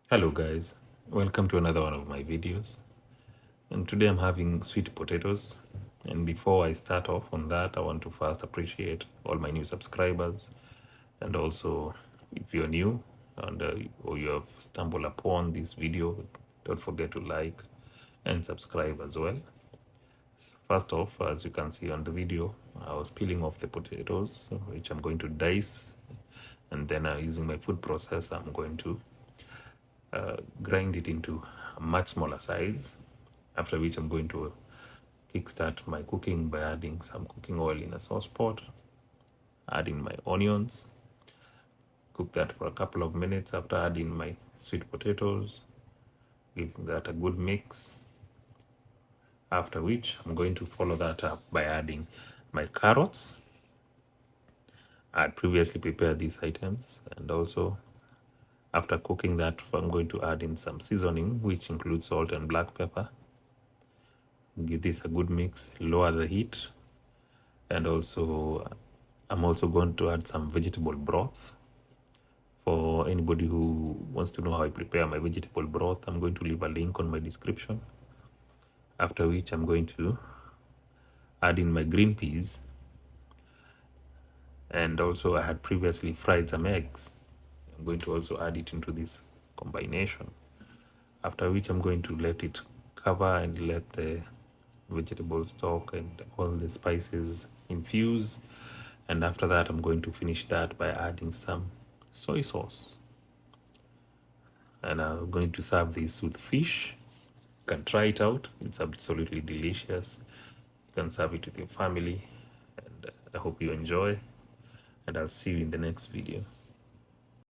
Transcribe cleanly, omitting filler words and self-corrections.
Hello guys, welcome to another one of my videos. And today I'm having sweet potatoes. And before I start off on that, I want to first appreciate all my new subscribers. And also, if you're new and or you have stumbled upon this video, don't forget to like and subscribe as well. First off, as you can see on the video, I was peeling off the potatoes, which I'm going to dice. And then using my food processor, I'm going to grind it into a much smaller size, after which I'm going to kickstart my cooking by adding some cooking oil in a sauce pot, adding my onions, cook that for a couple of minutes after adding my sweet potatoes, give that a good mix, after which I'm going to follow that up by adding my carrots. I had previously prepared these items, and also after cooking that, I'm going to add in some seasoning, which includes salt and black pepper. Give this a good mix, lower the heat, and also I'm also going to add some vegetable broth. For anybody who wants to know how I prepare my vegetable broth, I'm going to leave a link on my description. After which I'm going to add in my green peas, and also I had previously fried some eggs. I'm going to also add it into this combination. After which I'm going to let it cover and let the vegetable stock and all the spices infuse. And after that, I'm going to finish that by adding some soy sauce. And I'm going to serve this with fish. You can try it out. It's absolutely delicious. You can serve it with your family. And I hope you enjoy. And I'll see you in the next video.